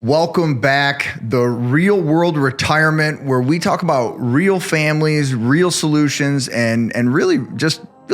Welcome back. The Real World Retirement, where we talk about real families, real solutions, and really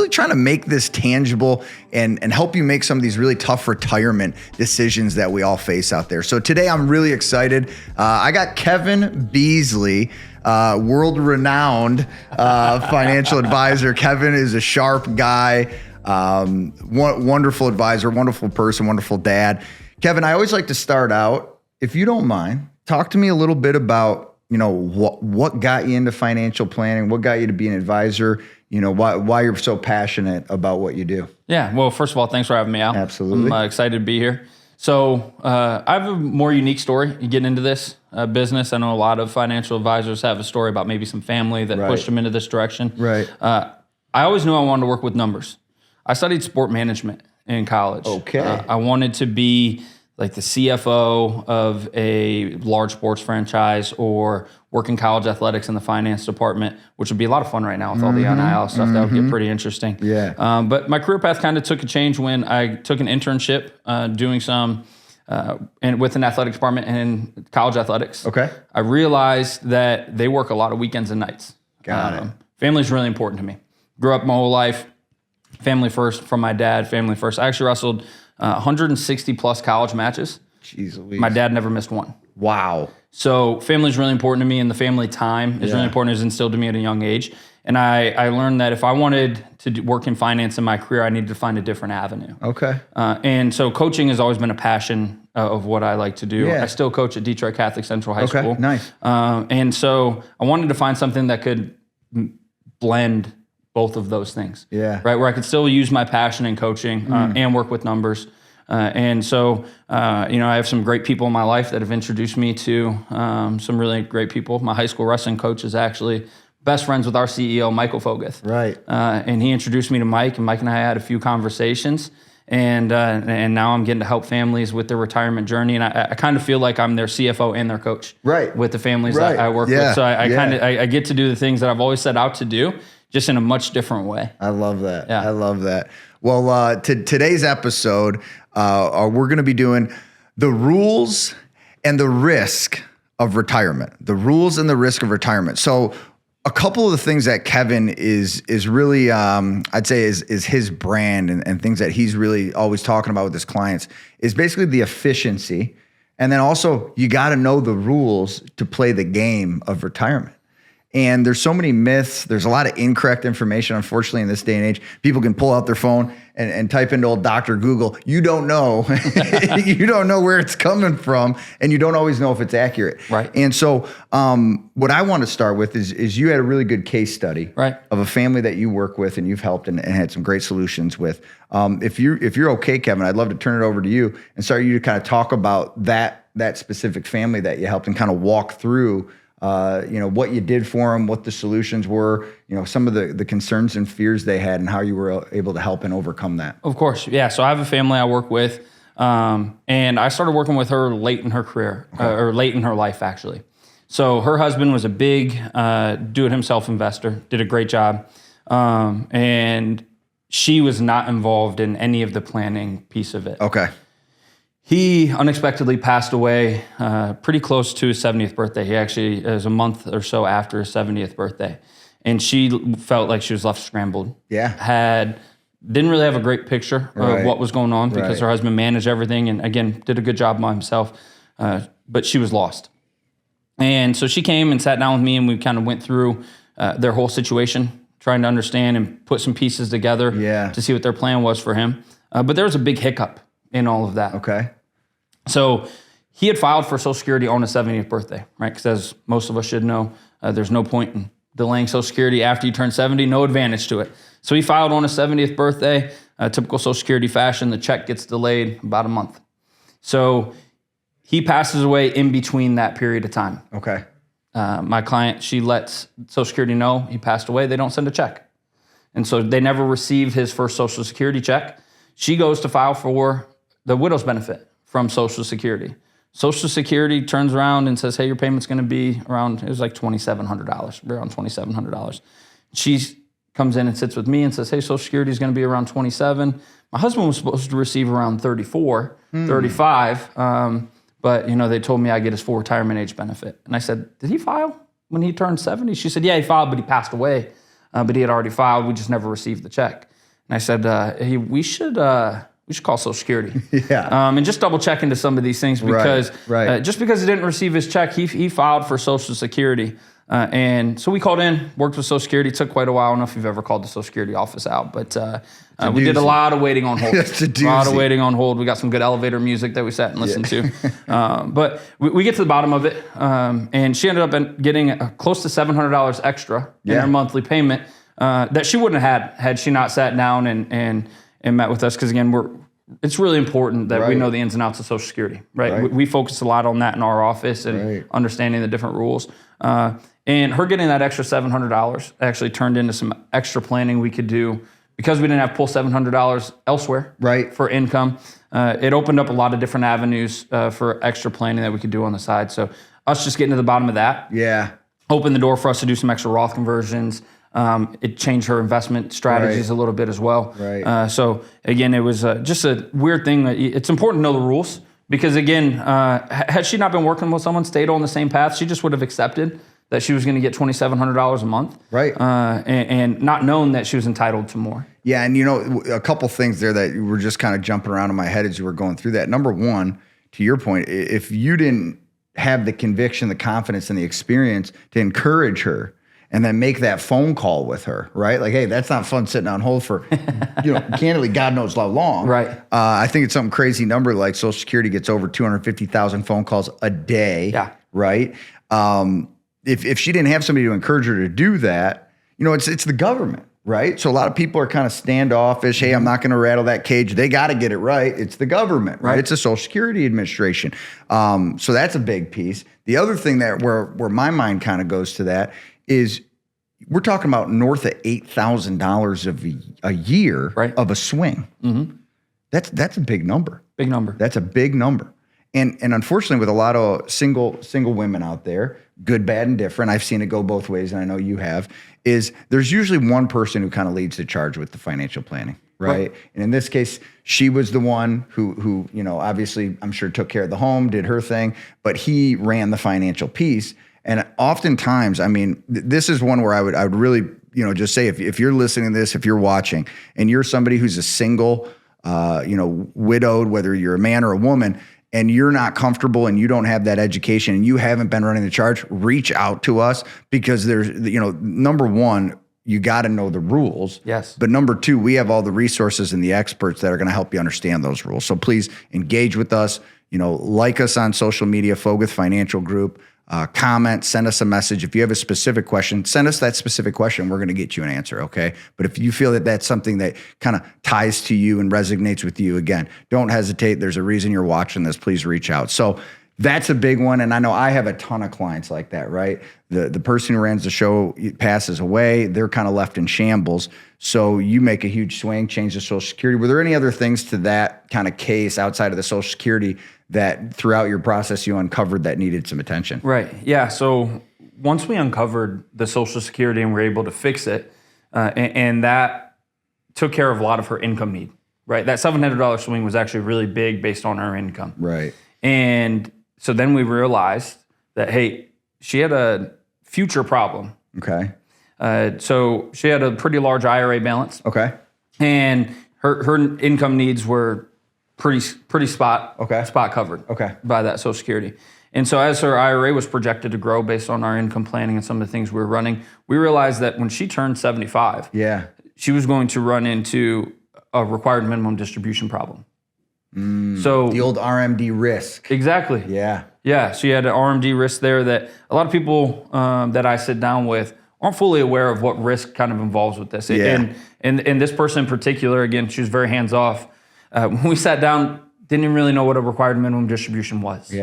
trying to make this tangible and help you make some of these really tough retirement decisions that we all face out there. So today I'm really excited. I got Kevin Beazley, world-renowned financial advisor. Kevin is a sharp guy, wonderful advisor, wonderful person, wonderful dad. Kevin, I always like to start out, if you don't mind, talk to me a little bit about, what got you into financial planning, what got you to be an advisor, why you're so passionate about what you do. Yeah. Well, first of all, thanks for having me out. Absolutely. I'm excited to be here. So I have a more unique story getting into this business. I know a lot of financial advisors have a story about maybe some family that pushed them into this direction. Right. I always knew I wanted to work with numbers. I studied sport management in college. Okay. I wanted to be like the CFO of a large sports franchise or work in college athletics in the finance department, which would be a lot of fun right now with all the NIL stuff. That would get pretty interesting. Yeah. But my career path kind of took a change when I took an internship doing some with an athletic department in college athletics. Okay. I realized that they work a lot of weekends and nights. Got it. Family's really important to me. Grew up my whole life, family first from my dad, family first. I actually wrestled 160 plus college matches. Jeez Louise. My dad never missed one. Wow. So family is really important to me, and the family time is really important. It was instilled to me at a young age. And I learned that if I wanted to work in finance in my career, I needed to find a different avenue. Okay. And so coaching has always been a passion of what I like to do. Yeah. I still coach at Detroit Catholic Central High Okay. School. Nice. And so I wanted to find something that could blend both of those things. Yeah. Right, where I could still use my passion in coaching and work with numbers. And so, I have some great people in my life that have introduced me to some really great people. My high school wrestling coach is actually best friends with our CEO, Michael Foguth. Right. And he introduced me to Mike, and Mike and I had a few conversations. And now I'm getting to help families with their retirement journey. And I kind of feel like I'm their CFO and their coach. Right. With the families that I work with. So I get to do the things that I've always set out to do, just in a much different way. I love that. Yeah. I love that. Well, today's episode, we're going to be doing the rules and the risk of retirement. The rules and the risk of retirement. So a couple of the things that Kevin is really, I'd say is his brand and things that he's really always talking about with his clients is basically the efficiency. And then also you got to know the rules to play the game of retirement. And there's so many myths. There's a lot of incorrect information, unfortunately, in this day and age. People can pull out their phone and type into old Dr. Google. You don't know. You don't know where it's coming from, and you don't always know if it's accurate. Right. And so what I want to start with is you had a really good case study of a family that you work with and you've helped and had some great solutions with. If you're okay, Kevin, I'd love to turn it over to you and start you to kind of talk about that specific family that you helped and kind of walk through what you did for them, what the solutions were, some of the concerns and fears they had and how you were able to help and overcome that. Of course. Yeah. So I have a family I work with, and I started working with her late in her career, or late in her life, actually. So her husband was a big do-it-himself investor, did a great job, and she was not involved in any of the planning piece of it. Okay. He unexpectedly passed away pretty close to his 70th birthday. He actually, it was a month or so after his 70th birthday. And she felt like she was left scrambled. Yeah. Didn't really have a great picture of what was going on because her husband managed everything and, again, did a good job by himself. But she was lost. And so she came and sat down with me, and we kind of went through their whole situation, trying to understand and put some pieces together to see what their plan was for him. But there was a big hiccup in all of that. Okay. So he had filed for Social Security on his 70th birthday, right? Because as most of us should know, there's no point in delaying Social Security after you turn 70, no advantage to it. So he filed on his 70th birthday, typical Social Security fashion. The check gets delayed about a month. So he passes away in between that period of time. Okay. My client, she lets Social Security know he passed away. They don't send a check. And so they never received his first Social Security check. She goes to file for the widow's benefit from Social Security. Social Security turns around and says, hey, your payment's going to be around, it was like $2,700, around $2,700. She comes in and sits with me and says, hey, Social Security is going to be around 27. My husband was supposed to receive around 34, 35, but they told me I get his full retirement age benefit. And I said, did he file when he turned 70? She said, yeah, he filed, but he passed away. But he had already filed. We just never received the check. And I said, hey, we should call Social Security. Yeah. And just double check into some of these things because Right. Just because he didn't receive his check, he filed for Social Security. And so we called in, worked with Social Security. It took quite a while. I don't know if you've ever called the Social Security office out, but we did a lot of waiting on hold. It's a doozy. A lot of waiting on hold. We got some good elevator music that we sat and listened to. But we get to the bottom of it, and she ended up getting close to $700 extra in her monthly payment that she wouldn't have had she not sat down and met with us. Because again, it's really important that we know the ins and outs of Social Security, right? We focus a lot on that in our office and understanding the different rules. And her getting that extra $700 actually turned into some extra planning we could do because we didn't have to pull $700 elsewhere for income. It opened up a lot of different avenues for extra planning that we could do on the side. So us just getting to the bottom of that opened the door for us to do some extra Roth conversions. It changed her investment strategies a little bit as well. So again, it was just a weird thing. It's important to know the rules because again, had she not been working with someone, stayed on the same path, she just would have accepted that she was going to get $2,700 a month, and not known that she was entitled to more. Yeah, and a couple things there that were just kind of jumping around in my head as you were going through that. Number one, to your point, if you didn't have the conviction, the confidence, and the experience to encourage her and then make that phone call with her, right? Like, hey, that's not fun sitting on hold for, candidly, God knows how long. I think it's some crazy number like Social Security gets over 250,000 phone calls a day, right? If she didn't have somebody to encourage her to do that, it's the government, right? So a lot of people are kind of standoffish. Hey, I'm not going to rattle that cage. They got to get it right. It's the government, right? It's the Social Security Administration. So that's a big piece. The other thing that where my mind kind of goes to that is we're talking about north of $8,000 of a year of a swing. That's a big number. Big number. That's a big number. And unfortunately, with a lot of single women out there, good, bad, and different, I've seen it go both ways, and I know you have, is there's usually one person who kind of leads the charge with the financial planning, right? And in this case, she was the one who obviously, I'm sure took care of the home, did her thing, but he ran the financial piece. And oftentimes, I mean, this is one where I would really, just say if you're listening to this, if you're watching, and you're somebody who's a single, widowed, whether you're a man or a woman, and you're not comfortable and you don't have that education and you haven't been running the charge, reach out to us because there's, number one, you got to know the rules. Yes. But number two, we have all the resources and the experts that are going to help you understand those rules. So please engage with us, like us on social media, Foguth Financial Group. Comment, send us a message. If you have a specific question, send us that specific question. We're going to get you an answer, okay? But if you feel that that's something that kind of ties to you and resonates with you, again, don't hesitate. There's a reason you're watching this. Please reach out. So that's a big one, and I know I have a ton of clients like that, right? The person who runs the show passes away. They're kind of left in shambles. So you make a huge swing, change the Social Security. Were there any other things to that kind of case outside of the Social Security that throughout your process you uncovered that needed some attention? Right. Yeah. So once we uncovered the Social Security and were able to fix it, and that took care of a lot of her income need, right? That $700 swing was actually really big based on her income. Right. And so then we realized that, hey, she had a future problem. Okay. So she had a pretty large IRA balance. Okay. And her income needs were pretty spot covered by that Social Security. And so as her IRA was projected to grow based on our income planning and some of the things we were running, we realized that when she turned 75, she was going to run into a required minimum distribution problem. So the old RMD risk. Exactly. Yeah. She had an RMD risk there that a lot of people that I sit down with aren't fully aware of what risk kind of involves with this. And this person in particular, again, she was very hands off. When we sat down, didn't even really know what a required minimum distribution was.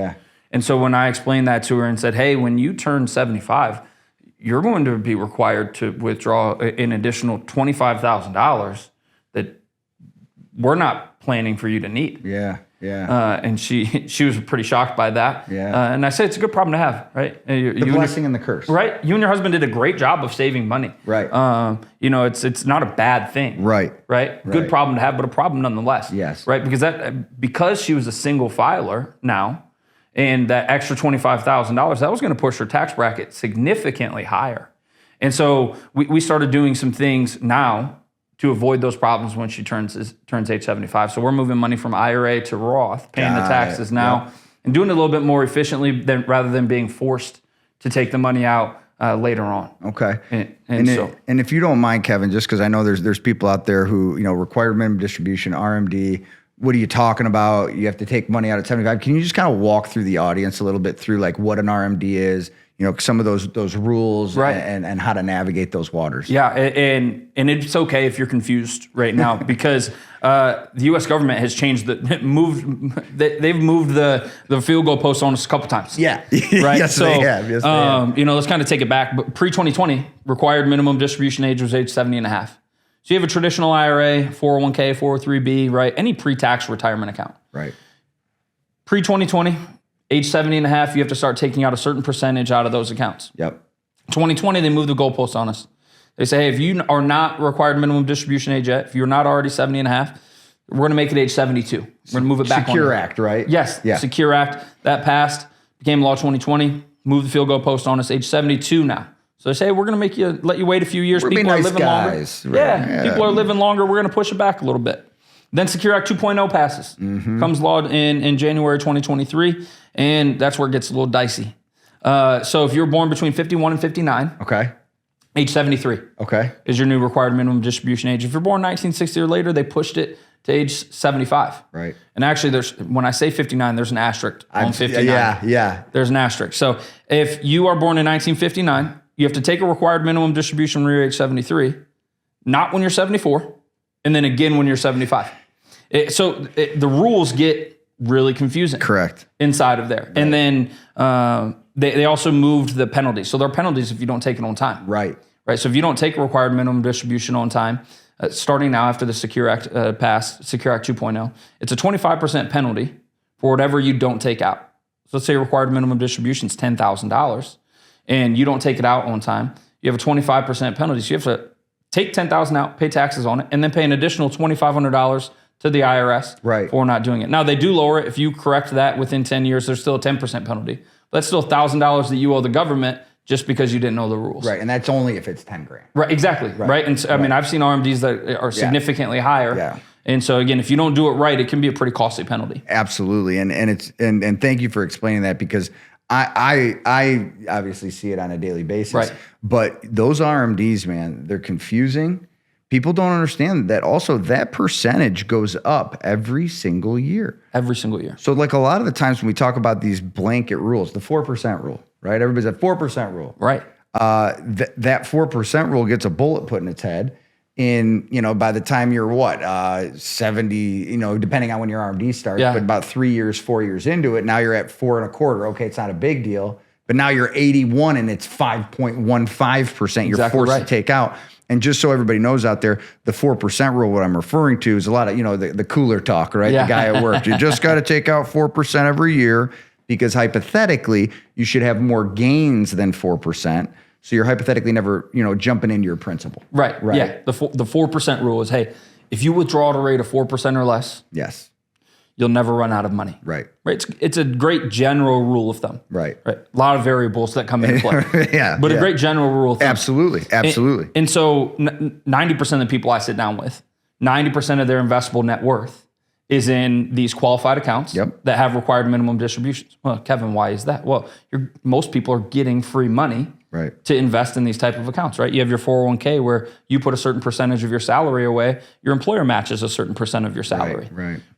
And so when I explained that to her and said, hey, when you turn 75, you're going to be required to withdraw an additional $25,000 that we're not planning for you to need. And she was pretty shocked by that. And I say it's a good problem to have, right? The blessing and the curse. Right. You and your husband did a great job of saving money. Right. It's not a bad thing. Right. Good problem to have, but a problem nonetheless. Yes. Right. Because she was a single filer now, And that extra $25,000, that was going to push her tax bracket significantly higher. And so we started doing some things now to avoid those problems when she turns age 75. So we're moving money from IRA to Roth, paying the taxes now, and doing it a little bit more efficiently rather than being forced to take the money out later on. Okay. And if you don't mind, Kevin, just because I know there's people out there who, required minimum distribution, RMD, what are you talking about? You have to take money out at 75. Can you just kind of walk through the audience a little bit through like what an RMD is, some of those rules, right, and how to navigate those waters? Yeah, and it's okay if you're confused right now because the U.S. government has changed they've moved the field goal post on us a couple times. Yeah, right. Yes, so they have. Yes, they have. Let's kind of take it back. But pre-2020, required minimum distribution age was age 70 and a half. So you have a traditional IRA, 401k, 403b, right? Any pre-tax retirement account. Right. Pre-2020. Age 70 and a half, you have to start taking out a certain percentage out of those accounts. Yep. 2020, they moved the goalpost on us. They say, hey, if you are not required minimum distribution age yet, if you're not already 70 and a half, we're going to make it age 72. We're going to move it back on. Secure Act, right? Yes. Yeah. Secure Act. That passed, became law 2020, moved the field goalpost on us, age 72 now. So they say, hey, we're going to let you wait a few years. People are nice living guys. longer. Right. Yeah, people are living longer. We're going to push it back a little bit. Then Secure Act 2.0 passes, comes law in January 2023, and that's where it gets a little dicey. So if you're born between 51 and 59, okay, age 73 is your new required minimum distribution age. If you're born 1960 or later, they pushed it to age 75. Right. And actually, when I say 59, there's an asterisk on 59. Yeah. There's an asterisk. So if you are born in 1959, you have to take a required minimum distribution when you're age 73, not when you're 74, and then again when you're 75. The rules get really confusing. Correct. Inside of there. Right. And then they also moved the penalties. So there are penalties if you don't take it on time. Right. So if you don't take a required minimum distribution on time, starting now after the Secure Act passed, Secure Act 2.0, it's a 25% penalty for whatever you don't take out. So let's say required minimum distribution is $10,000 and you don't take it out on time, you have a 25% penalty. So you have to take $10,000 out, pay taxes on it, and then pay an additional $2,500 to the IRS for not doing it. Now, they do lower it. If you correct that within 10 years, there's still a 10% penalty. But that's still $1,000 that you owe the government just because you didn't know the rules. Right, and that's only if it's 10 grand. Right, exactly. Right. And so, I mean, I've seen RMDs that are significantly higher. Yeah. And so again, if you don't do it right, it can be a pretty costly penalty. Absolutely. And thank you for explaining that because I obviously see it on a daily basis. Right. But those RMDs, man, they're confusing. People don't understand that also that percentage goes up every single year. Every single year. So like a lot of the times when we talk about these blanket rules, the 4% rule, right? Everybody's at 4% rule. Right. That 4% rule gets a bullet put in its head. By the time you're 70, depending on when your RMD starts, but about 4 years into it, now you're at 4.25. Okay, it's not a big deal, but now you're 81 and it's 5.15% you're forced to take out. And just so everybody knows out there, the 4% rule, what I'm referring to is a lot of, the cooler talk, right? Yeah. The guy at work, you just got to take out 4% every year because hypothetically you should have more gains than 4%. So you're hypothetically never, jumping into your principal. Right. Yeah. The 4% rule is, hey, if you withdraw at a rate of 4% or less, yes, you'll never run out of money. Right. It's a great general rule of thumb. Right. A lot of variables that come into play. But a great general rule of thumb. Absolutely. And so 90% of the people I sit down with, 90% of their investable net worth is in these qualified accounts that have required minimum distributions. Well, Kevin, why is that? Well, most people are getting free money to invest in these type of accounts, right? You have your 401k where you put a certain percentage of your salary away, your employer matches a certain percent of your salary,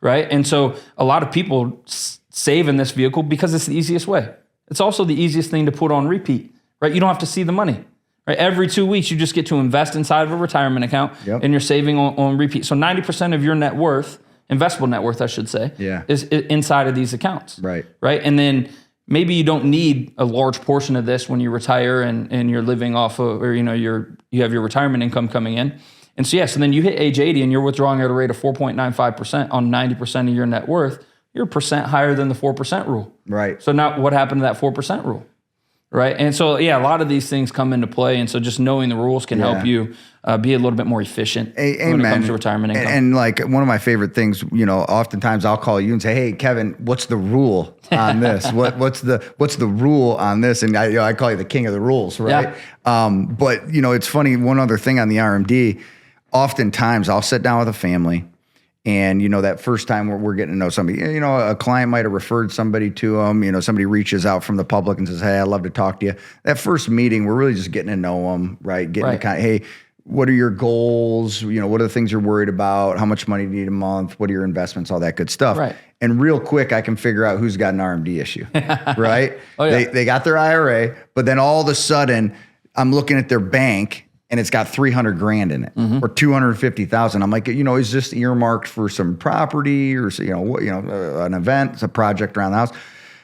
right? And so a lot of people save in this vehicle because it's the easiest way. It's also the easiest thing to put on repeat, right? You don't have to see the money, right? Every 2 weeks, you just get to invest inside of a retirement account and you're saving on repeat. So 90% of your net worth, investable net worth, I should say, is inside of these accounts, right? And then maybe you don't need a large portion of this when you retire and you're living off of, or you have your retirement income coming in. And so so then you hit age 80 and you're withdrawing at a rate of 4.95% on 90% of your net worth. You're a percent higher than the 4% rule. Right. So now what happened to that 4% rule? Right. And so, yeah, a lot of these things come into play. And so just knowing the rules can help you be a little bit more efficient when it comes to retirement income. And like one of my favorite things, oftentimes I'll call you and say, hey, Kevin, what's the rule on this? What's the rule on this? And I call you the king of the rules, right? Yeah. But it's funny. One other thing on the RMD, oftentimes I'll sit down with a family. And, that first time we're getting to know somebody, a client might have referred somebody to them, somebody reaches out from the public and says, hey, I'd love to talk to you. That first meeting, we're really just getting to know them, right? Getting to hey, what are your goals? What are the things you're worried about? How much money do you need a month? What are your investments? All that good stuff. Right. And real quick, I can figure out who's got an RMD issue, right? Oh, yeah. They got their IRA, but then all of a sudden I'm looking at their bank and it's got $300,000 in it or $250,000. I'm like, is this earmarked for some property or, an event, it's a project around the house?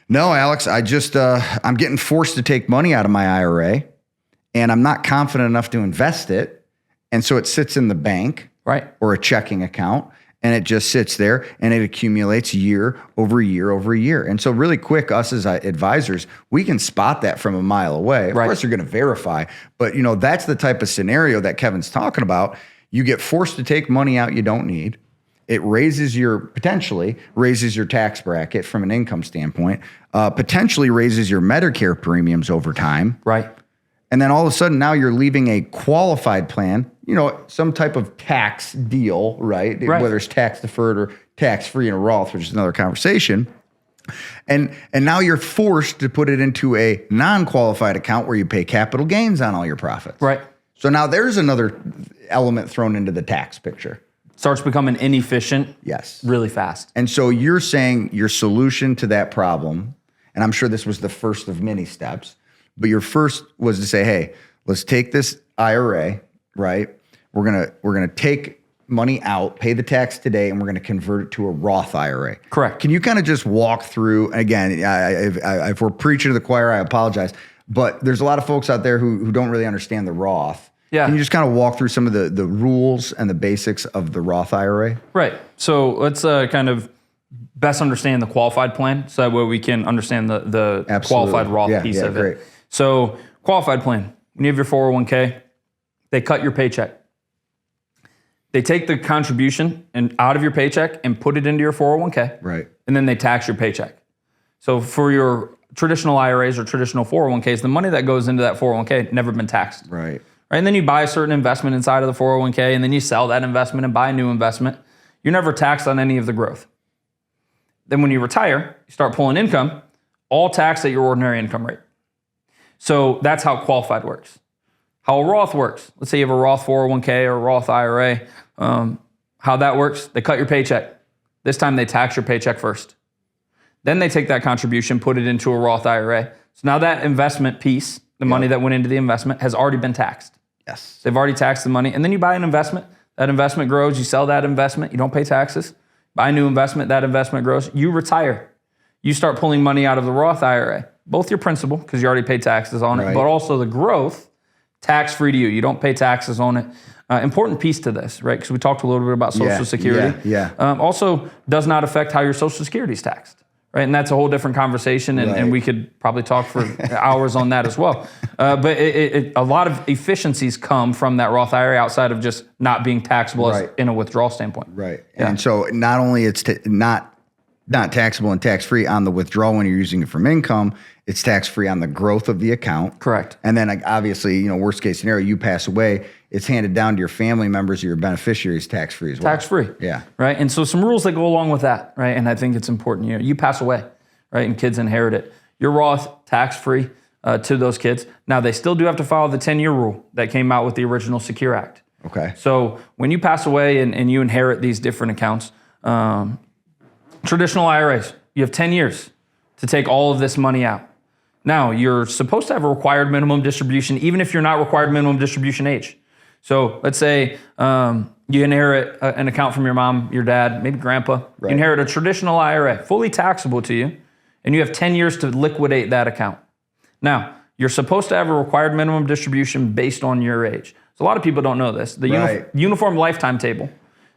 No, Alex, I'm getting forced to take money out of my IRA and I'm not confident enough to invest it. And so it sits in the bank or a checking account and it just sits there and it accumulates year over year over year. And so really quick, us as advisors, we can spot that from a mile away. Of course, you're going to verify, but that's the type of scenario that Kevin's talking about. You get forced to take money out you don't need. It potentially raises your tax bracket from an income standpoint, potentially raises your Medicare premiums over time. Right. And then all of a sudden now you're leaving a qualified plan, some type of tax deal, right? Whether it's tax deferred or tax free in a Roth, which is another conversation. And now you're forced to put it into a non-qualified account where you pay capital gains on all your profits. Right. So now there's another element thrown into the tax picture. Starts becoming inefficient. Yes. Really fast. And so you're saying your solution to that problem, and I'm sure this was the first of many steps, but your first was to say, hey, let's take this IRA, right? We're gonna take money out, pay the tax today, and we're gonna convert it to a Roth IRA. Correct. Can you kind of just walk through? Again, if we're preaching to the choir, I apologize, but there's a lot of folks out there who don't really understand the Roth. Yeah. Can you just kind of walk through some of the rules and the basics of the Roth IRA? Right. So let's kind of best understand the qualified plan, so that way we can understand the qualified Roth piece of it. So qualified plan, when you have your 401k, they cut your paycheck. They take the contribution out of your paycheck and put it into your 401k. Right. And then they tax your paycheck. So for your traditional IRAs or traditional 401ks, the money that goes into that 401k never been taxed. Right. And then you buy a certain investment inside of the 401k and then you sell that investment and buy a new investment. You're never taxed on any of the growth. Then when you retire, you start pulling income, all taxed at your ordinary income rate. So that's how qualified works. How a Roth works. Let's say you have a Roth 401k or a Roth IRA. How that works, they cut your paycheck. This time they tax your paycheck first. Then they take that contribution, put it into a Roth IRA. So now that investment piece, the money that went into the investment, has already been taxed. Yes. They've already taxed the money. And then you buy an investment. That investment grows. You sell that investment. You don't pay taxes. Buy a new investment. That investment grows. You retire. You start pulling money out of the Roth IRA. Both your principal, because you already paid taxes on it, but also the growth, tax-free to you. You don't pay taxes on it. Important piece to this, right? Because we talked a little bit about Social Security. Also does not affect how your Social Security is taxed, right? And that's a whole different conversation, and we could probably talk for hours on that as well. But a lot of efficiencies come from that Roth IRA outside of just not being taxable as in a withdrawal standpoint. Right. Yeah. And so not only it's not taxable and tax-free on the withdrawal when you're using it from income, it's tax-free on the growth of the account. Correct. And then obviously, worst case scenario, you pass away, it's handed down to your family members or your beneficiaries tax-free as well. Tax-free. Yeah. Right. And so some rules that go along with that, right? And I think it's important. You pass away, right? And kids inherit it. Your Roth, tax-free to those kids. Now, they still do have to follow the 10-year rule that came out with the original Secure Act. Okay. So when you pass away and you inherit these different accounts, traditional IRAs, you have 10 years to take all of this money out. Now, you're supposed to have a required minimum distribution, even if you're not required minimum distribution age. So let's say you inherit an account from your mom, your dad, maybe grandpa. Right. You inherit a traditional IRA, fully taxable to you, and you have 10 years to liquidate that account. Now, you're supposed to have a required minimum distribution based on your age. So a lot of people don't know this. The uniform lifetime table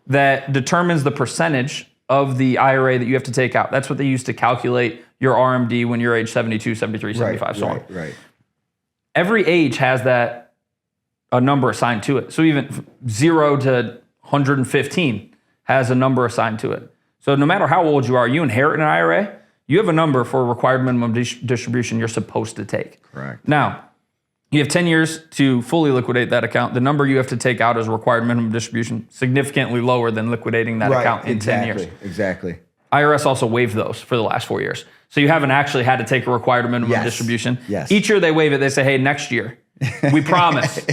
that determines the percentage of the IRA that you have to take out. That's what they use to calculate your RMD when you're age 72, 73, 75, so on. Right. every age has a number assigned to it. So even 0 to 115 has a number assigned to it. So no matter how old you are, you inherit an IRA, you have a number for required minimum distribution you're supposed to take. Correct. Now, you have 10 years to fully liquidate that account. The number you have to take out as required minimum distribution significantly lower than liquidating that account in 10 years. Exactly. IRS also waived those for the last 4 years. So you haven't actually had to take a required minimum distribution. Yes. Each year they waive it. They say, hey, next year, we promise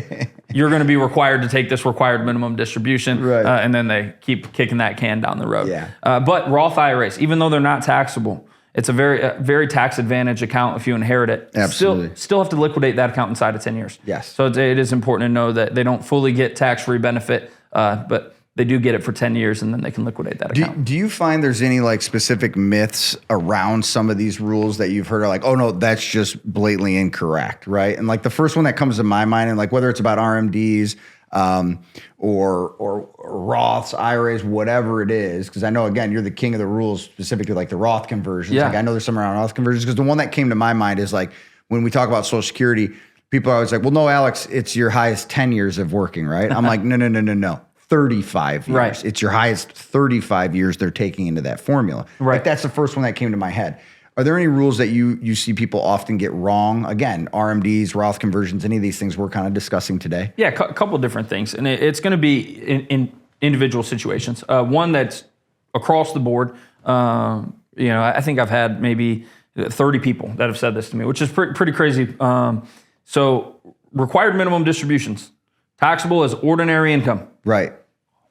you're going to be required to take this required minimum distribution. Right. And then they keep kicking that can down the road. Yeah. But Roth IRAs, even though they're not taxable, it's a very tax advantage account if you inherit it. Absolutely. Still have to liquidate that account inside of 10 years. Yes. So it is important to know that they don't fully get tax-free benefit, but they do get it for 10 years and then they can liquidate that account. Do you find there's any like specific myths around some of these rules that you've heard are like, oh no, that's just blatantly incorrect, right? And like the first one that comes to my mind, and like whether it's about RMDs, or Roths, IRAs, whatever it is, because I know, again, you're the king of the rules, specifically like the Roth conversions. Yeah. Like I know there's some around Roth conversions, because the one that came to my mind is like when we talk about Social Security, people are always like, well, no, Alex, it's your highest 10 years of working, right? I'm like, no. 35 years. Right. It's your highest 35 years they're taking into that formula. Right. Like that's the first one that came to my head. Are there any rules that you see people often get wrong? Again, RMDs, Roth conversions, any of these things we're kind of discussing today? Yeah, a couple of different things. And it's going to be in individual situations. One that's across the board. I think I've had maybe 30 people that have said this to me, which is pretty crazy. So required minimum distributions, taxable as ordinary income. Right.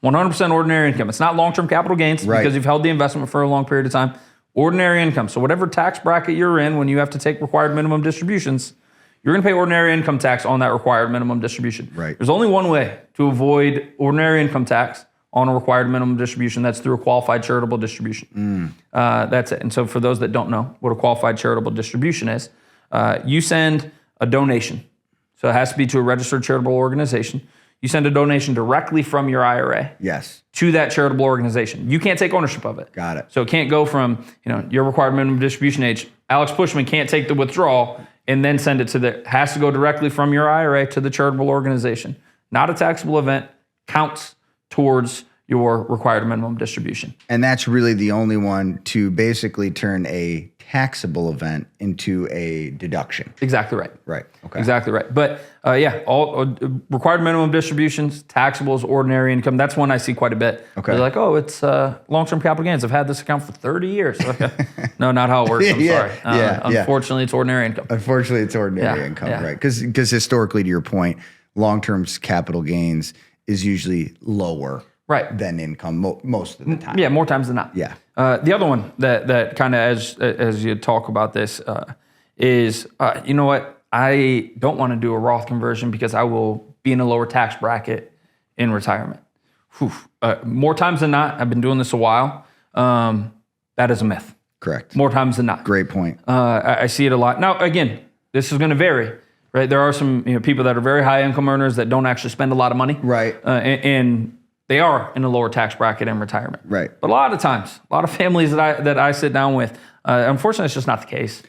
100% ordinary income. It's not long-term capital gains because you've held the investment for a long period of time. Ordinary income. So whatever tax bracket you're in when you have to take required minimum distributions, you're going to pay ordinary income tax on that required minimum distribution. Right. There's only one way to avoid ordinary income tax on a required minimum distribution. That's through a qualified charitable distribution. That's it. And so for those that don't know what a qualified charitable distribution is, you send a donation. So it has to be to a registered charitable organization. You send a donation directly from your IRA to that charitable organization. You can't take ownership of it. Got it. So it can't go from your required minimum distribution age. Alex Pushman can't take the withdrawal and then send it has to go directly from your IRA to the charitable organization. Not a taxable event, counts towards your required minimum distribution. And that's really the only one to basically turn a taxable event into a deduction. Exactly right. Right. Okay. Exactly right. But all required minimum distributions, taxable as ordinary income. That's one I see quite a bit. Okay. They're like, oh, it's long-term capital gains. I've had this account for 30 years. No, not how it works. I'm sorry. Unfortunately, it's ordinary income. Unfortunately, it's ordinary income, right? Because historically, to your point, long-term capital gains is usually lower than income most of the time. Yeah, more times than not. Yeah. The other one that kind of, as you talk about this, is, you know what? I don't want to do a Roth conversion because I will be in a lower tax bracket in retirement. More times than not, I've been doing this a while. That is a myth. Correct. More times than not. Great point. I see it a lot. Now, again, this is going to vary, right? There are some people that are very high income earners that don't actually spend a lot of money. Right. And they are in a lower tax bracket in retirement. Right. But a lot of times, a lot of families that I sit down with, unfortunately, it's just not the case.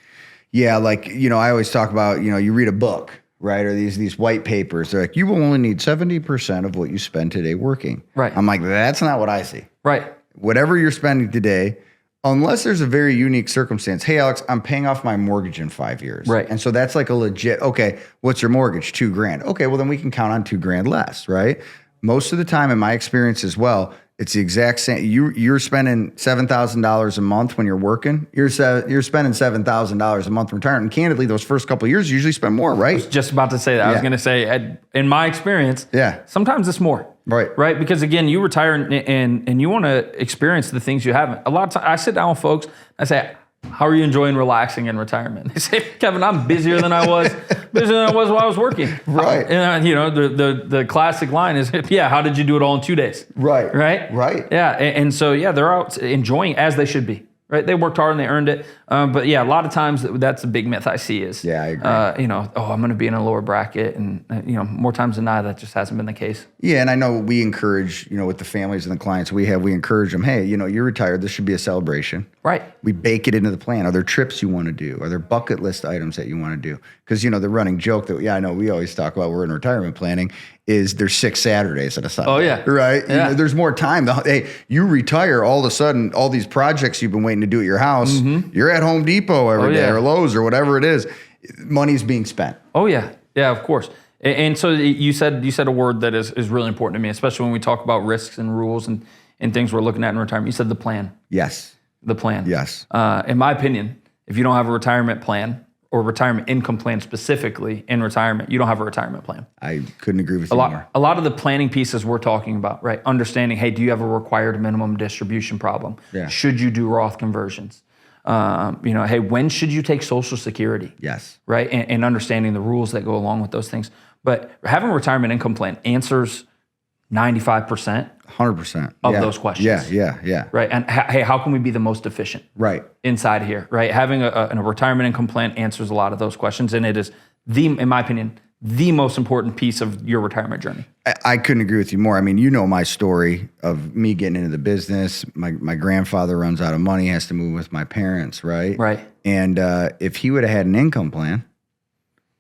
Yeah, like, I always talk about, you read a book, right? Or these white papers. They're like, you will only need 70% of what you spend today working. Right. I'm like, that's not what I see. Right. Whatever you're spending today, unless there's a very unique circumstance. Hey, Alex, I'm paying off my mortgage in 5 years. Right. And so that's like a legit, okay, what's your mortgage? $2,000. Okay, well then we can count on $2,000 less, right? Most of the time, in my experience as well, it's the exact same. You're spending $7,000 a month when you're working. You're spending $7,000 a month in retirement. And candidly, those first couple of years, you usually spend more, right? I was just about to say that. I was going to say, in my experience, sometimes it's more. Right. Right. Because again, you retire and you want to experience the things you haven't. A lot of times, I sit down with folks. I say, how are you enjoying relaxing in retirement? They say, Kevin, I'm busier than I was while I was working. Right. And the classic line is, how did you do it all in 2 days? Right. Right. Right. Yeah. And so, they're out enjoying as they should be. Right. They worked hard and they earned it. But yeah, a lot of times that's a big myth I see is, Yeah, I agree. I'm going to be in a lower bracket. And, more times than not, that just hasn't been the case. Yeah, and I know we encourage, with the families and the clients we encourage them, hey, you're retired. This should be a celebration. Right. We bake it into the plan. Are there trips you want to do? Are there bucket list items that you want to do? Because, the running joke that, I know we always talk about, we're in retirement planning, is there's 6 Saturdays at a Sunday. Oh, yeah. Right? Yeah. There's more time. Hey, you retire, all of a sudden, all these projects you've been waiting to do at your house, you're at Home Depot every day or Lowe's or whatever it is. Money's being spent. Oh, yeah. Yeah, of course. And so you said a word that is really important to me, especially when we talk about risks and rules and things we're looking at in retirement. You said the plan. Yes. The plan. Yes. In my opinion, if you don't have a retirement plan or retirement income plan specifically in retirement, you don't have a retirement plan. I couldn't agree with you more. A lot of the planning pieces we're talking about, right? Understanding, hey, do you have a required minimum distribution problem? Yeah. Should you do Roth conversions? Hey, when should you take Social Security? Yes. Right? And understanding the rules that go along with those things. But having a retirement income plan answers 95% 100% of those questions. Yeah. Right. And hey, how can we be the most efficient? Right. Inside here, right? Having a retirement income plan answers a lot of those questions. And it is in my opinion, the most important piece of your retirement journey. I couldn't agree with you more. I mean, my story of me getting into the business. My grandfather runs out of money, has to move with my parents, right? Right. And if he would have had an income plan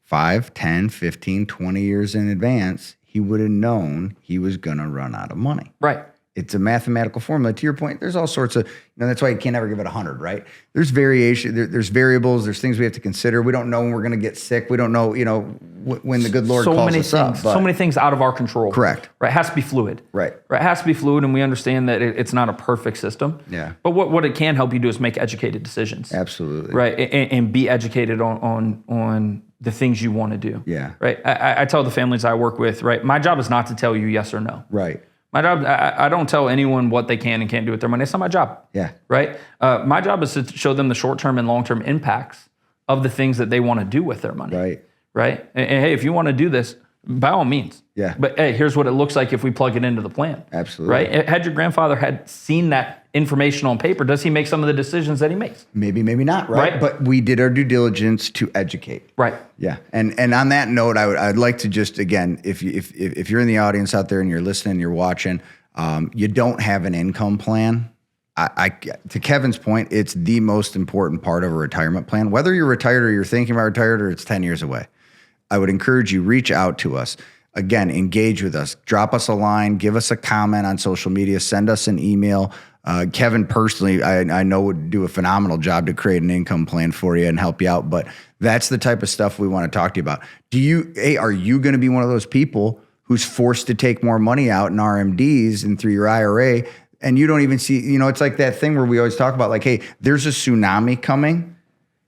5, 10, 15, 20 years in advance, he would have known he was going to run out of money. Right. It's a mathematical formula. To your point, there's all sorts of, that's why you can't ever give it 100, right? There's variation, there's variables, there's things we have to consider. We don't know when we're going to get sick. We don't know, when the good Lord calls us up. So many things out of our control. Correct. Right. It has to be fluid. Right. It has to be fluid, and we understand that it's not a perfect system. Yeah. But what it can help you do is make educated decisions. Absolutely. Right. And be educated on the things you want to do. Yeah. Right. I tell the families I work with, right, my job is not to tell you yes or no. Right. My job, I don't tell anyone what they can and can't do with their money. It's not my job. Yeah. Right? My job is to show them the short-term and long-term impacts of the things that they want to do with their money. Right. Right? And hey, if you want to do this, by all means. Yeah. But hey, here's what it looks like if we plug it into the plan. Absolutely. Right? Had your grandfather had seen that information on paper, does he make some of the decisions that he makes? Maybe not, right? But we did our due diligence to educate. Right. Yeah. And on that note, I'd like to just, again, if you're in the audience out there and you're listening, you're watching, you don't have an income plan. To Kevin's point, it's the most important part of a retirement plan. Whether you're retired or you're thinking about retired or it's 10 years away, I would encourage you, reach out to us. Again, engage with us. Drop us a line. Give us a comment on social media. Send us an email. Kevin personally, I know would do a phenomenal job to create an income plan for you and help you out. But that's the type of stuff we want to talk to you about. Are you going to be one of those people who's forced to take more money out in RMDs and through your IRA, and you don't even see, it's like that thing where we always talk about, like, hey, there's a tsunami coming.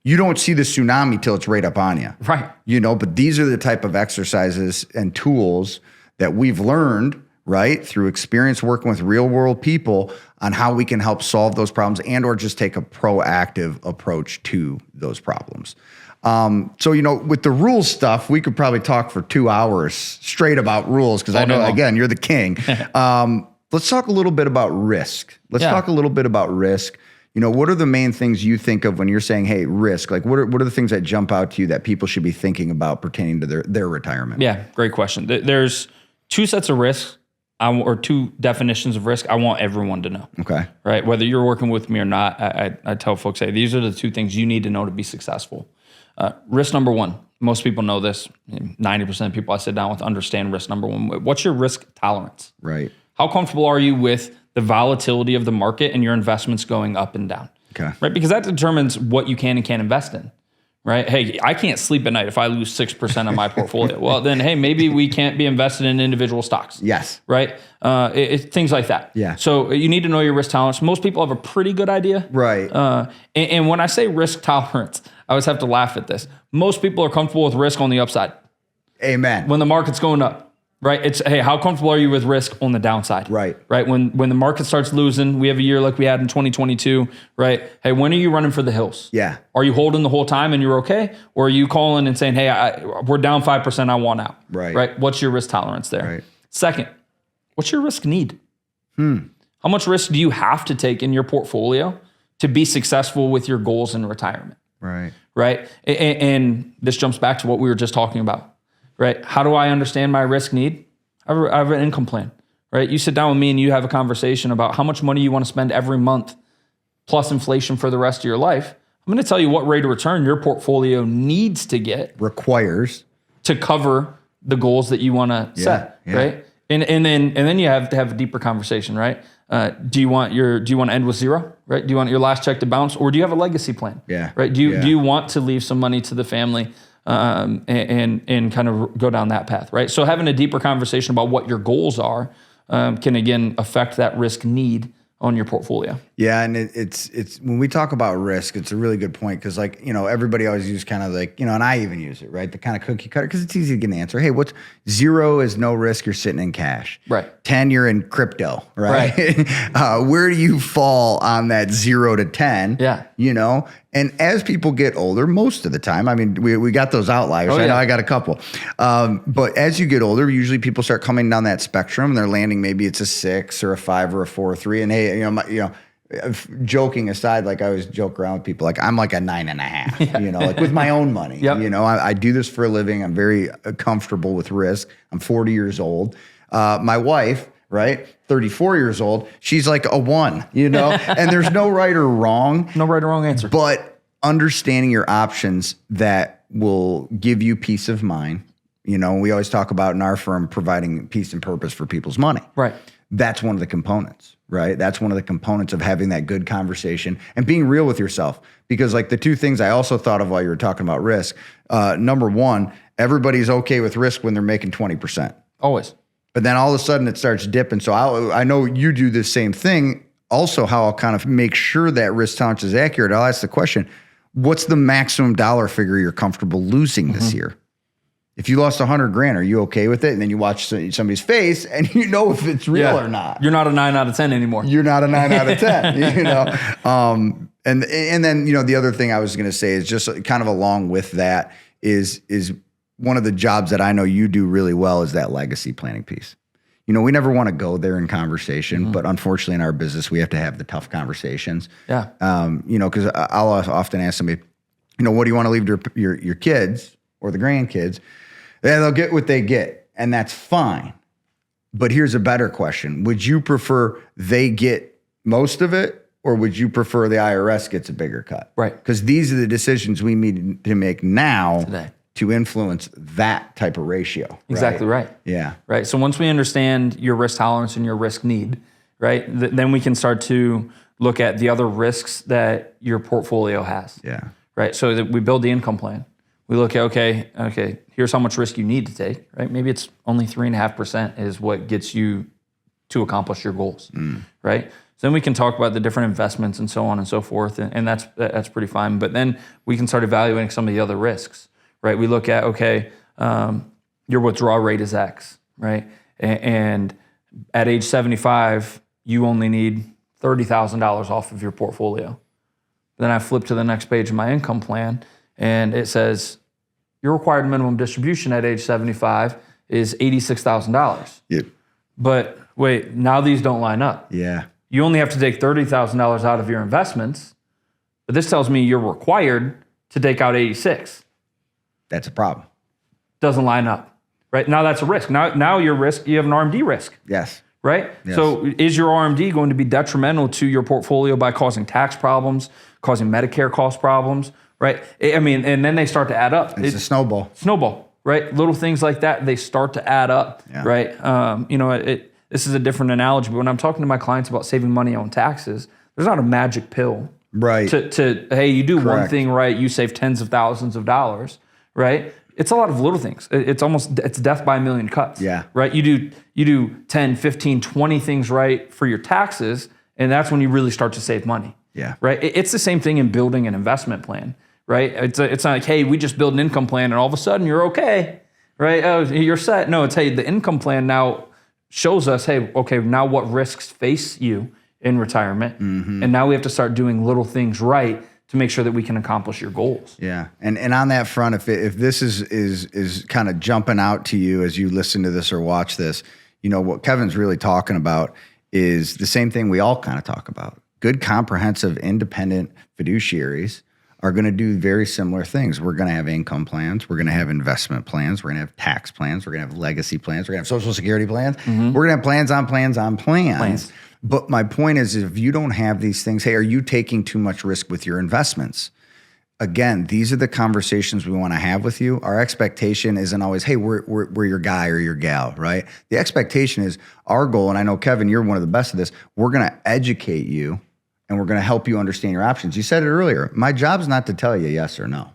You don't see the tsunami till it's right up on you. Right. But these are the type of exercises and tools that we've learned, right, through experience working with real world people on how we can help solve those problems and or just take a proactive approach to those problems. So, with the rules stuff, we could probably talk for 2 hours straight about rules because I know, again, you're the king. Let's talk a little bit about risk. Talk a little bit about risk. What are the main things you think of when you're saying, hey, risk? Like, what are the things that jump out to you that people should be thinking about pertaining to their retirement? Yeah, great question. There's 2 sets of risks or 2 definitions of risk I want everyone to know. Okay. Right? Whether you're working with me or not, I tell folks, hey, these are the 2 things you need to know to be successful. Risk number 1, most people know this. 90% of people I sit down with understand risk number 1. What's your risk tolerance? Right. How comfortable are you with the volatility of the market and your investments going up and down? Okay. Right? Because that determines what you can and can't invest in. Right? Hey, I can't sleep at night if I lose 6% of my portfolio. Well, then, hey, maybe we can't be invested in individual stocks. Yes. Right? Things like that. Yeah. So you need to know your risk tolerance. Most people have a pretty good idea. Right. And when I say risk tolerance, I always have to laugh at this. Most people are comfortable with risk on the upside. Amen. When the market's going up. Right. It's, hey, how comfortable are you with risk on the downside? Right. Right. When the market starts losing, we have a year like we had in 2022. Right. Hey, when are you running for the hills? Yeah. Are you holding the whole time and you're okay? Or are you calling and saying, hey, we're down 5%, I want out? Right. Right. What's your risk tolerance there? Right. Second, what's your risk need? How much risk do you have to take in your portfolio to be successful with your goals in retirement. Right. Right. And this jumps back to what we were just talking about, right? How do I understand my risk need? I have an income plan, right? You sit down with me and you have a conversation about how much money you want to spend every month plus inflation for the rest of your life. I'm going to tell you what rate of return your portfolio needs to get, requires, to cover the goals that you want to set, right? And then you have to have a deeper conversation, right? Do you want to end with zero, right? Do you want your last check to bounce, or do you have a legacy plan? Yeah. Right. Do you want to leave some money to the family, and kind of go down that path, right? So having a deeper conversation about what your goals are can again affect that risk need on your portfolio. Yeah, and it's when we talk about risk, it's a really good point because, like, everybody always use kind of like, and I even use it, right? The kind of cookie cutter, because it's easy to get an answer. Hey, what's 0 is no risk, you're sitting in cash. Right. 10, you're in crypto, right? Where do you fall on that 0 to 10? Yeah. And as people get older, most of the time, I mean, we got those outliers. I know I got a couple. But as you get older, usually people start coming down that spectrum and they're landing, maybe it's a 6 or a 5 or a 4 or 3. And hey, joking aside, like I always joke around with people, like I'm like a 9.5, like with my own money. Yep. I do this for a living. I'm very comfortable with risk. I'm 40 years old. My wife, right, 34 years old, she's like a 1, and there's no right or wrong. No right or wrong answer. But understanding your options that will give you peace of mind. We always talk about in our firm providing peace and purpose for people's money. Right. That's one of the components, right? That's one of the components of having that good conversation and being real with yourself. Because like the two things I also thought of while you were talking about risk, number one, everybody's okay with risk when they're making 20%. Always. But then all of a sudden it starts dipping. So I know you do the same thing. Also, how I'll kind of make sure that risk tolerance is accurate, I'll ask the question, what's the maximum dollar figure you're comfortable losing this year? If you lost $100,000, are you okay with it? And then you watch somebody's face and if it's real or not. You're not a 9 out of 10 anymore. You're not a 9 out of 10, And then, the other thing I was going to say is just kind of along with that is one of the jobs that I know you do really well is that legacy planning piece. We never want to go there in conversation, but unfortunately in our business, we have to have the tough conversations. Yeah. Because I'll often ask somebody, what do you want to leave to your kids or the grandkids? Yeah, they'll get what they get, and that's fine. But here's a better question. Would you prefer they get most of it, or would you prefer the IRS gets a bigger cut? Right. Because these are the decisions we need to make now today to influence that type of ratio. Exactly right. Yeah. Right. So once we understand your risk tolerance and your risk need, right, then we can start to look at the other risks that your portfolio has. Yeah. Right. So that we build the income plan. We look at, okay, here's how much risk you need to take, right? Maybe it's only 3.5% is what gets you to accomplish your goals, right? So then we can talk about the different investments and so on and so forth, and that's pretty fine. But then we can start evaluating some of the other risks, right? We look at, your withdrawal rate is X, right? And at age 75, you only need $30,000 off of your portfolio. Then I flip to the next page of my income plan, and it says your required minimum distribution at age 75 is $86,000. Yep. But wait, now these don't line up. Yeah. You only have to take $30,000 out of your investments, but this tells me you're required to take out 86. That's a problem. Doesn't line up, right? Now that's a risk. Now your risk, you have an RMD risk. Yes. Right? Yes. So is your RMD going to be detrimental to your portfolio by causing tax problems, causing Medicare cost problems, right? I mean, and then they start to add up. It's a snowball. Snowball, right? Little things like that, they start to add up, right? This is a different analogy, but when I'm talking to my clients about saving money on taxes, there's not a magic pill. Right. To hey, you do one thing right, you save tens of thousands of dollars, right? It's a lot of little things. It's death by a million cuts. Yeah. Right? You do 10, 15, 20 things right for your taxes, and that's when you really start to save money. Yeah. Right? It's the same thing in building an investment plan, right? It's not like, hey, we just build an income plan and all of a sudden you're okay, right? Oh, you're set. No, it's, hey, the income plan now shows us, hey, okay, now what risks face you in retirement, and now we have to start doing little things right to make sure that we can accomplish your goals. Yeah, and on that front, if this is kind of jumping out to you as you listen to this or watch this, what Kevin's really talking about is the same thing we all kind of talk about. good, comprehensive, independent fiduciaries are going to do very similar things. We're going to have income plans. We're going to have investment plans. We're going to have tax plans. We're going to have legacy plans. We're going to have Social Security plans. We're going to have plans on plans on plans. But my point is, if you don't have these things, hey, are you taking too much risk with your investments? Again, these are the conversations we want to have with you. Our expectation isn't always, hey, we're your guy or your gal, right? The expectation is our goal, and I know, Kevin, you're one of the best at this. We're going to educate you, and we're going to help you understand your options. You said it earlier. My job's not to tell you yes or no.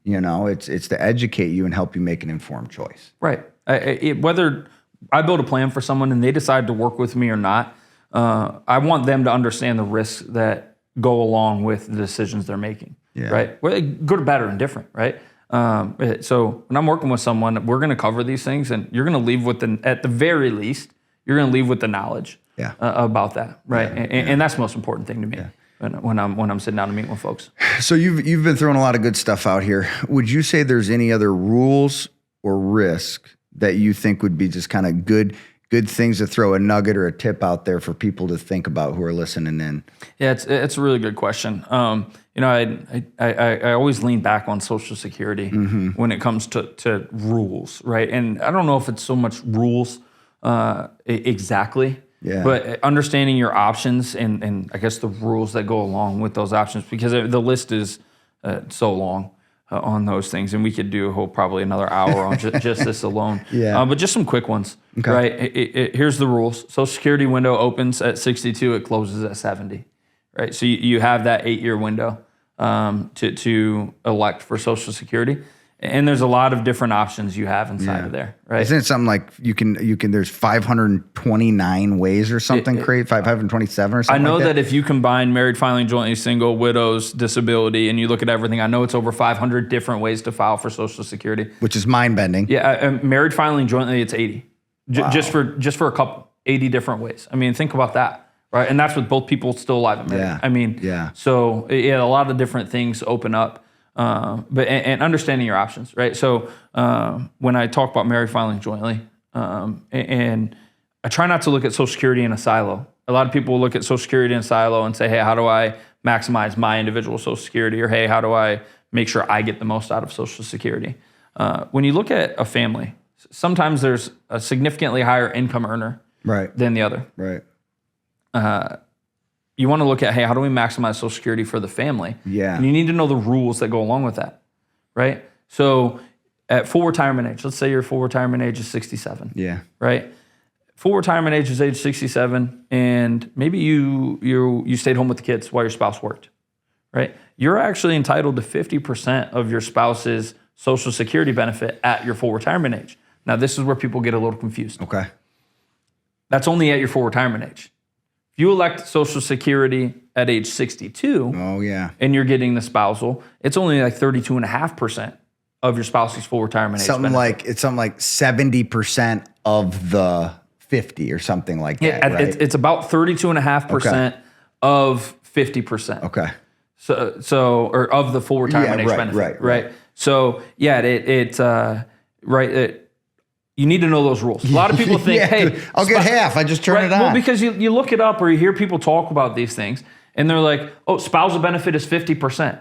You know, it's to educate you and help you make an informed choice. Right. Whether I build a plan for someone and they decide to work with me or not, I want them to understand the risks that go along with the decisions they're making. Right. Whether good or bad or indifferent. Right. So when I'm working with someone, we're going to cover these things, and you're going to leave with at the very least, you're going to leave with the knowledge. About that, right? And that's the most important thing to me when I'm sitting down and meeting with folks. So you've been throwing a lot of good stuff out here. Would you say there's any other rules or risk that you think would be just kind of good things to throw a nugget or a tip out there for people to think about who are listening in? Yeah, it's a really good question. You know, I always lean back on Social Security when it comes to rules, right? And I don't know if it's so much rules exactly. But understanding your options and I guess the rules that go along with those options, because the list is so long on those things, and we could do probably another hour on just this alone. But just some quick ones, right? Here's the rules. Social Security window opens at 62, it closes at 70, right? So you have that 8-year window to elect for Social Security. And there's a lot of different options you have inside of there, right? Isn't it something like you can there's 529 ways or something, 527 or something? I know like that if you combine married, filing jointly, single, widows, disability, and you look at everything, I know it's over 500 different ways to file for Social Security. Which is mind-bending. Yeah, married, filing jointly, it's 80. Just for a couple, 80 different ways. I mean, think about that, right? And that's with both people still alive and married. I mean, so a lot of different things open up. But understanding your options, right? So when I talk about married filing jointly, and I try not to look at Social Security in a silo. A lot of people will look at Social Security in a silo and say, hey, how do I maximize my individual Social Security? Or hey, how do I make sure I get the most out of Social Security? When you look at a family, sometimes there's a significantly higher income earner than the other. You want to look at, hey, how do we maximize Social Security for the family? And you need to know the rules that go along with that, right? So at full retirement age, let's say your full retirement age is 67. Right? Full retirement age is age 67, and maybe you stayed home with the kids while your spouse worked, right? You're actually entitled to 50% of your spouse's Social Security benefit at your full retirement age. Now, this is where people get a little confused. That's only at your full retirement age. If you elect Social Security at age 62, and you're getting the spousal, it's only like 32.5% of your spouse's full retirement age. Something like 70% of the 50 or something like that. Right? It's about 32.5% of 50%. So or of the full retirement age benefit. Right. So you need to know those rules. A lot of people think, hey, I'll get half. I just turn it on. Well, because you look it up or you hear people talk about these things, and they're like, oh, spousal benefit is 50%.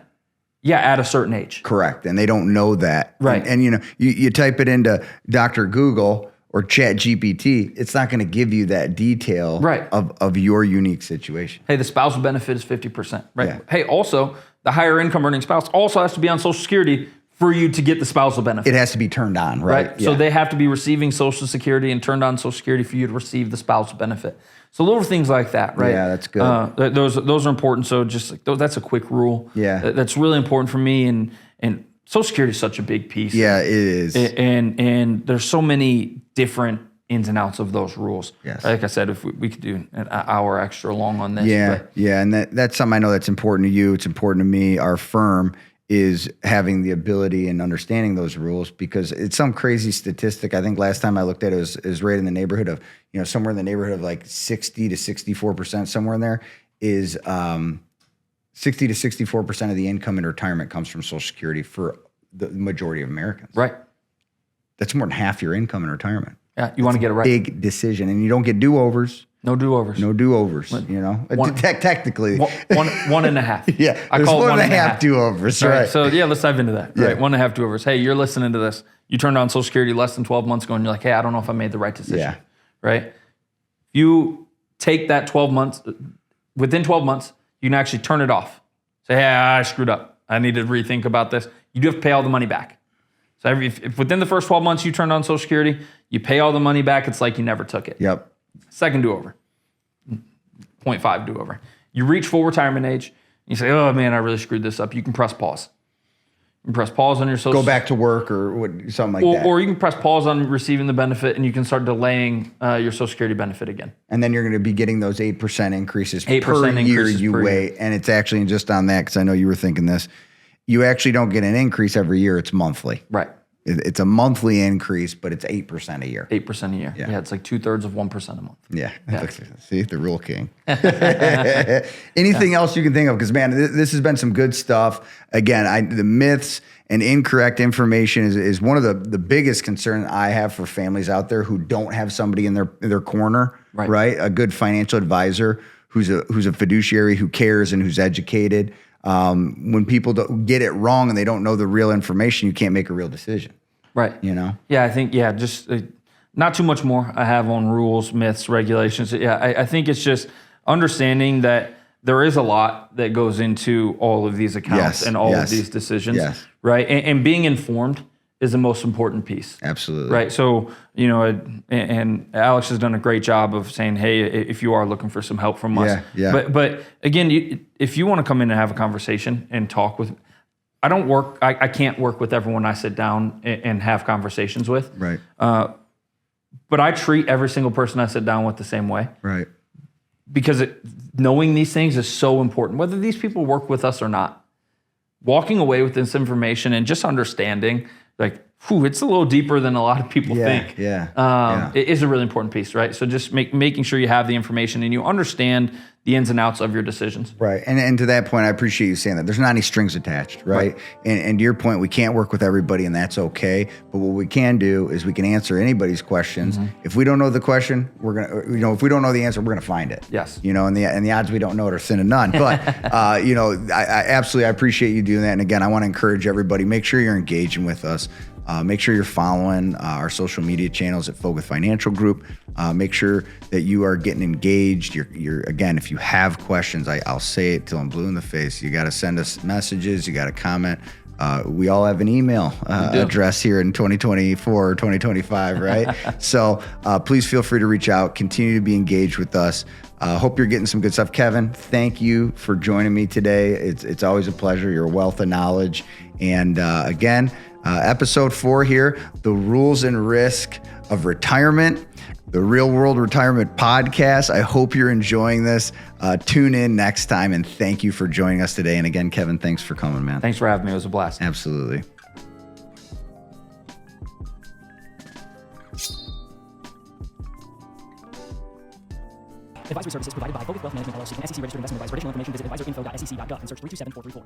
Yeah, at a certain age. Correct. And they don't know that. And you know, you type it into Dr. Google or Chat GPT, it's not going to give you that detail of your unique situation. Hey, the spousal benefit is 50%. Right. Hey, also, the higher income earning spouse also has to be on Social Security for you to get the spousal benefit. It has to be turned on, right? So they have to be receiving Social Security and turned on Social Security for you to receive the spousal benefit. So little things like that, right? Yeah, that's good. Those are important. So just like that's a quick rule. That's really important for me. And Social Security is such a big piece. Yeah, it is. And there's so many different ins and outs of those rules. Like I said, if we could do an hour extra long on this. And that's something I know that's important to you. It's important to me. Our firm is having the ability and understanding those rules, because it's some crazy statistic. I think last time I looked at it was right in the neighborhood of, somewhere in the neighborhood of like 60 to 64%, somewhere in there is 60 to 64% of the income in retirement comes from Social Security for the majority of Americans. That's more than half your income in retirement. You want to get it right. Big decision, and you don't get do-overs. No do-overs. No do-overs, you know? Technically. One and a half. Yeah, I call it 1.5 do-overs, right? So yeah, let's dive into that. Yeah. Right, 1.5 do-overs. Hey, you're listening to this. You turned on Social Security less than 12 months ago, and you're like, hey, I don't know if I made the right decision. Yeah. Right? You take that 12 months, within 12 months, you can actually turn it off. Say, hey, I screwed up. I need to rethink about this. You do have to pay all the money back. So if within the first 12 months you turned on Social Security, you pay all the money back, it's like you never took it. Yep. Second do-over, 0.5 do-over. You reach full retirement age, you say, oh man, I really screwed this up. You can press pause. You can press pause on your social. Go back to work or something like that. Or you can press pause on receiving the benefit and you can start delaying your Social Security benefit again. And then you're going to be getting those 8% increases 8% per year increases you per wait. year. And it's actually just on that, because I know you were thinking this, you actually don't get an increase every year. It's monthly. Right. It's a monthly increase, but it's 8% a year. 8% a year. Yeah, it's like 2/3 of 1% a month. Yeah. See, the real king. Anything else you can think of? Because, man, this has been some good stuff. Again, the myths and incorrect information is one of the biggest concerns I have for families out there who don't have somebody in their corner, right? A good financial advisor who's a fiduciary, who cares and who's educated. When people don't get it wrong and they don't know the real information, you can't make a real decision. Right. You know? Yeah, I think, just not too much more I have on rules, myths, regulations. Yeah, I think it's just understanding that there is a lot that goes into all of these accounts and all of these decisions, right? And being informed is the most important piece. Absolutely. Right. So, and Alex has done a great job of saying, hey, if you are looking for some help from us. But again, if you want to come in and have a conversation and talk with, I can't work with everyone I sit down and have conversations with. Right. But I treat every single person I sit down with the same way. Right. Because knowing these things is so important, whether these people work with us or not. Walking away with this information and just understanding, like, it's a little deeper than a lot of people think. It is a really important piece, right? So just making sure you have the information and you understand the ins and outs of your decisions. Right. And to that point, I appreciate you saying that. There's not any strings attached, right? And to your point, we can't work with everybody, and that's okay. But what we can do is we can answer anybody's questions. If we don't know the question, we're going to, if we don't know the answer, we're going to find it. Yes. And the odds we don't know it are thin to none. But, I absolutely, I appreciate you doing that. And again, I want to encourage everybody, make sure you're engaging with us. Make sure you're following our social media channels at Foguth Financial Group. Make sure that you are getting engaged. You're again, if you have questions, I'll say it till I'm blue in the face. You got to send us messages. You got to comment. We all have an email address here in 2024 or 2025, right? So please feel free to reach out. Continue to be engaged with us. Hope you're getting some good stuff. Kevin, thank you for joining me today. It's always a pleasure. You're a wealth of knowledge. And again, episode 4 here, the rules and risk of retirement, the Real World Retirement Podcast. I hope you're enjoying this. Tune in next time, and thank you for joining us today. And again, Kevin, thanks for coming, man. Thanks for having me. It was a blast. Absolutely. Advisory services provided by Foguth Wealth Management LLC, an SEC registered investment advisor. For additional information, visit advisorinfo.sec.gov and search 327-434.